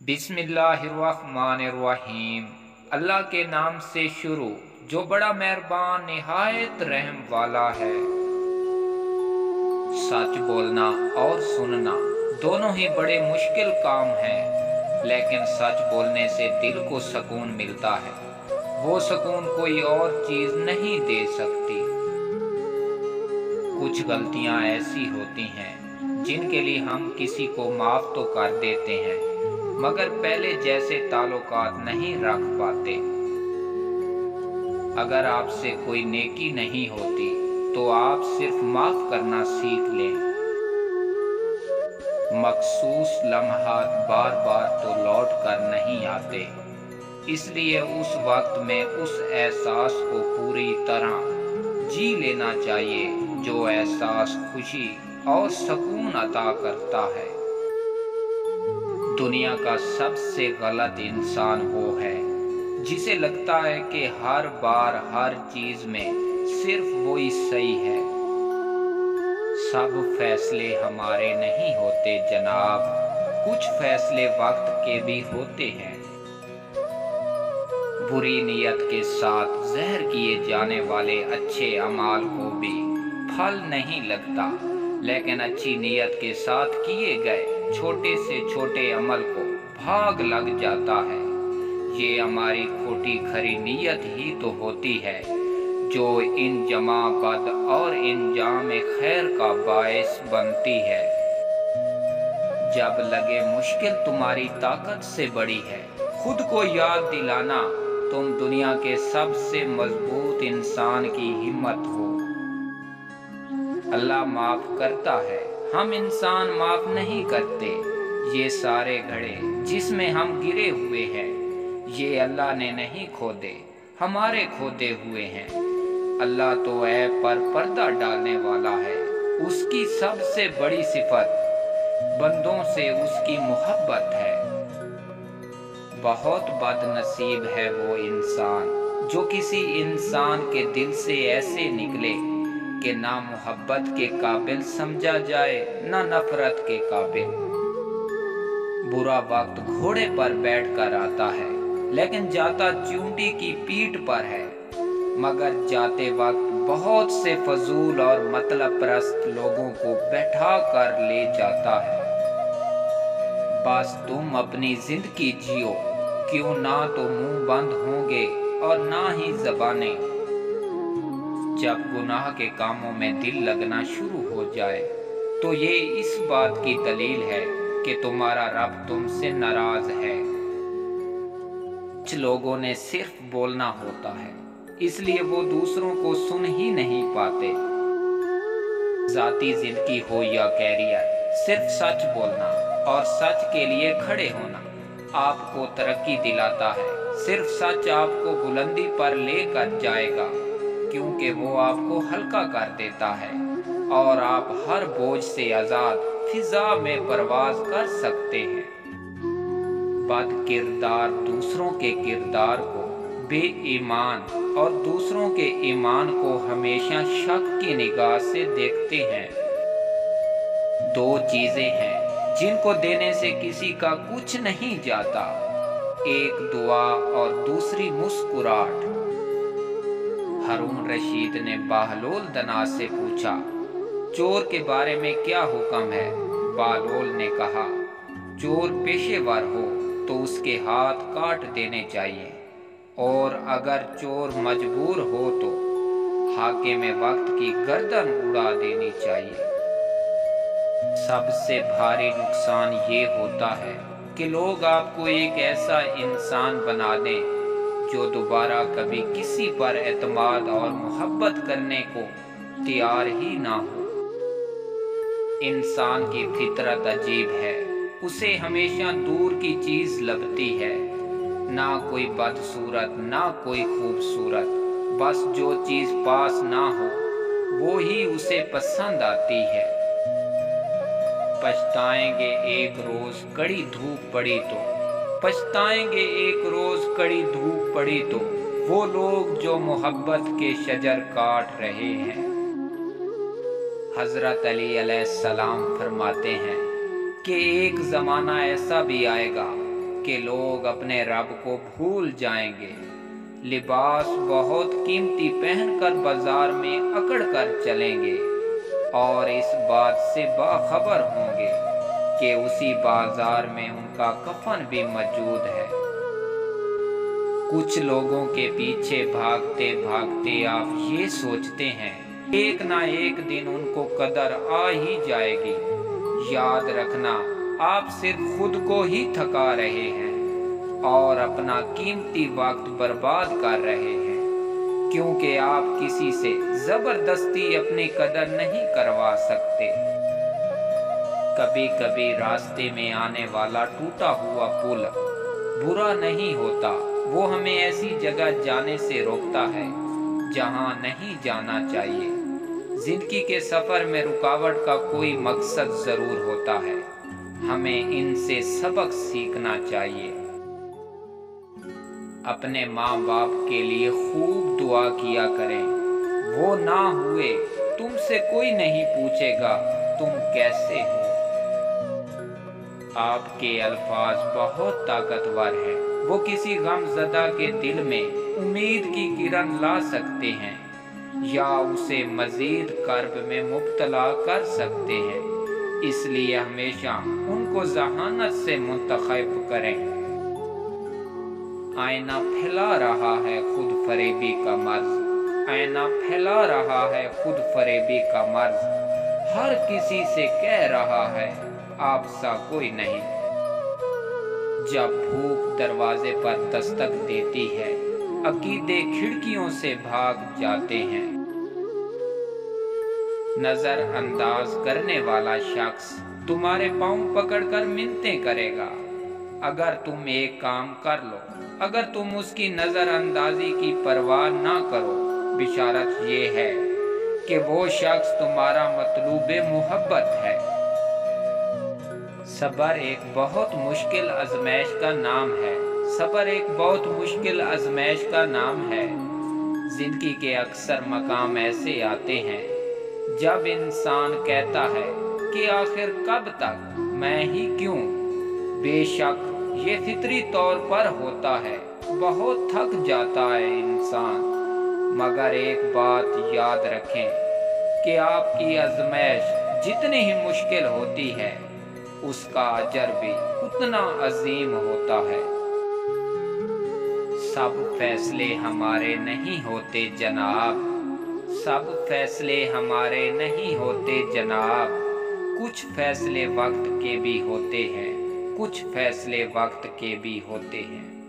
बिस्मिल्लाहिर्रहमानिर्रहीम। अल्लाह के नाम से शुरू जो बड़ा मेहरबान निहायत रहम वाला है। सच बोलना और सुनना दोनों ही बड़े मुश्किल काम हैं, लेकिन सच बोलने से दिल को सुकून मिलता है। वो सुकून कोई और चीज़ नहीं दे सकती। कुछ गलतियां ऐसी होती हैं जिनके लिए हम किसी को माफ़ तो कर देते हैं, मगर पहले जैसे ताल्लुकात नहीं रख पाते। अगर आपसे कोई नेकी नहीं होती तो आप सिर्फ माफ़ करना सीख लें। मखसूस लम्हात बार बार तो लौट कर नहीं आते, इसलिए उस वक्त में उस एहसास को पूरी तरह जी लेना चाहिए जो एहसास खुशी और सुकून अता करता है। दुनिया का सबसे गलत इंसान वो है जिसे लगता है कि हर बार हर चीज में सिर्फ वो ही सही है। सब फैसले हमारे नहीं होते जनाब, कुछ फैसले वक्त के भी होते हैं। बुरी नीयत के साथ जहर किए जाने वाले अच्छे अमाल को भी फल नहीं लगता, लेकिन अच्छी नीयत के साथ किए गए छोटे से छोटे अमल को भाग लग जाता है। ये हमारी खोटी खरी नीयत ही तो होती है जो इन जमा बद और इंजाम खैर का बायस बनती है। जब लगे मुश्किल तुम्हारी ताकत से बड़ी है, खुद को याद दिलाना तुम दुनिया के सबसे मजबूत इंसान की हिम्मत हो। अल्लाह माफ करता है, हम इंसान माफ नहीं करते। ये सारे घड़े जिसमें हम गिरे हुए हैं, ये अल्लाह ने नहीं खोदे, हमारे खोदे हुए हैं। अल्लाह तो ऐब पर पर्दा डालने वाला है। उसकी सबसे बड़ी सिफत बंदों से उसकी मोहब्बत है। बहुत बदनसीब है वो इंसान जो किसी इंसान के दिल से ऐसे निकले कि ना मोहब्बत के काबिल समझा जाए ना नफरत के काबिल। बुरा वक्त घोड़े पर बैठकर आता है, लेकिन जाता चूंटी की पीठ पर है। मगर जाते वक्त बहुत से फजूल और मतलब परस्त लोगों को बैठा कर ले जाता है। बस तुम अपनी जिंदगी जियो, क्यों ना तो मुंह बंद होंगे और ना ही जबानें। जब गुनाह के कामों में दिल लगना शुरू हो जाए तो ये इस बात की दलील है कि तुम्हारा रब तुमसे नाराज है। कुछ लोगों ने सिर्फ बोलना होता है, इसलिए वो दूसरों को सुन ही नहीं पाते। जाती जिंदगी हो या कैरियर, सिर्फ सच बोलना और सच के लिए खड़े होना आपको तरक्की दिलाता है। सिर्फ सच आपको बुलंदी पर लेकर जाएगा, क्योंकि वो आपको हल्का कर देता है और आप हर बोझ से आजाद फिजा में परवाज कर सकते हैं। बद किरदार दूसरों के किरदार को बेईमान और दूसरों के ईमान को हमेशा शक की निगाह से देखते हैं। दो चीजें हैं जिनको देने से किसी का कुछ नहीं जाता, एक दुआ और दूसरी मुस्कुराहट। हारून रशीद ने बहलोल दनाज से पूछा, चोर के बारे में क्या हुक्म है? बहलोल ने कहा, चोर पेशेवर हो तो उसके हाथ काट देने चाहिए, और अगर चोर मजबूर हो तो हाकिम वक्त की गर्दन उड़ा देनी चाहिए। सबसे भारी नुकसान ये होता है कि लोग आपको एक ऐसा इंसान बना दें जो दोबारा कभी किसी पर एतमाद और मोहब्बत करने को तैयार ही ना हो। इंसान की फितरत अजीब है, उसे हमेशा दूर की चीज लभती है। ना कोई बदसूरत ना कोई खूबसूरत, बस जो चीज पास ना हो वो ही उसे पसंद आती है। पछताएंगे एक रोज कड़ी धूप पड़ी तो, पछताएंगे एक रोज कड़ी धूप पड़ी तो वो लोग जो मोहब्बत के शजर काट रहे हैं। हजरत अली अलैहिस्सलाम फरमाते हैं कि एक ज़माना ऐसा भी आएगा के लोग अपने रब को भूल जाएंगे। लिबास बहुत कीमती पहनकर बाजार में अकड़ कर चलेंगे और इस बात से बाखबर होंगे कि उसी बाजार में उनका कफन भी मौजूद है। कुछ लोगों के पीछे भागते भागते आप ये सोचते हैं एक ना एक दिन उनको कदर आ ही जाएगी। याद रखना, आप सिर्फ खुद को ही थका रहे हैं और अपना कीमती वक्त बर्बाद कर रहे हैं, क्योंकि आप किसी से जबरदस्ती अपनी कदर नहीं करवा सकते। कभी कभी रास्ते में आने वाला टूटा हुआ पुल बुरा नहीं होता, वो हमें ऐसी जगह जाने से रोकता है जहां नहीं जाना चाहिए। जिंदगी के सफर में रुकावट का कोई मकसद जरूर होता है, हमें इनसे सबक सीखना चाहिए। अपने माँ बाप के लिए खूब दुआ किया करें, वो ना हुए तुमसे कोई नहीं पूछेगा तुम कैसे हो। आपके अल्फाज बहुत ताकतवर हैं, वो किसी गमज़दा के दिल में उम्मीद की किरण ला सकते हैं या उसे मजीद कर्ब में मुब्तला कर सकते हैं। इसलिए हमेशा उनको ज़हानत से मुंतखब करें। आईना फैला रहा है खुद फरेबी का मर्ज, आईना फैला रहा है खुद फरेबी का मर्ज, हर किसी से कह रहा है आप सा कोई नहीं। जब भूख दरवाजे पर दस्तक देती है, अकीदे खिड़कियों से भाग जाते हैं। नजर अंदाज करने वाला शख्स तुम्हारे पांव पकड़कर मिन्नतें करेगा अगर तुम एक काम कर लो। अगर तुम उसकी नजर अंदाजी की परवाह ना करो, बिशारत ये है कि वो शख्स तुम्हारा मतलूबे मोहब्बत है। सब्र एक बहुत मुश्किल आजमाइश का नाम है, सब्र एक बहुत मुश्किल आजमाइश का नाम है। जिंदगी के अक्सर मकाम ऐसे आते हैं जब इंसान कहता है कि आखिर कब तक, मैं ही क्यों। बेशक ये फितरी तौर पर होता है, बहुत थक जाता है इंसान, मगर एक बात याद रखें कि आपकी आजमाइश जितनी ही मुश्किल होती है, उसका अजर भी उतना अजीम होता है। सब फैसले हमारे नहीं होते जनाब, सब फैसले हमारे नहीं होते जनाब, कुछ फैसले वक्त के भी होते हैं, कुछ फैसले वक्त के भी होते हैं।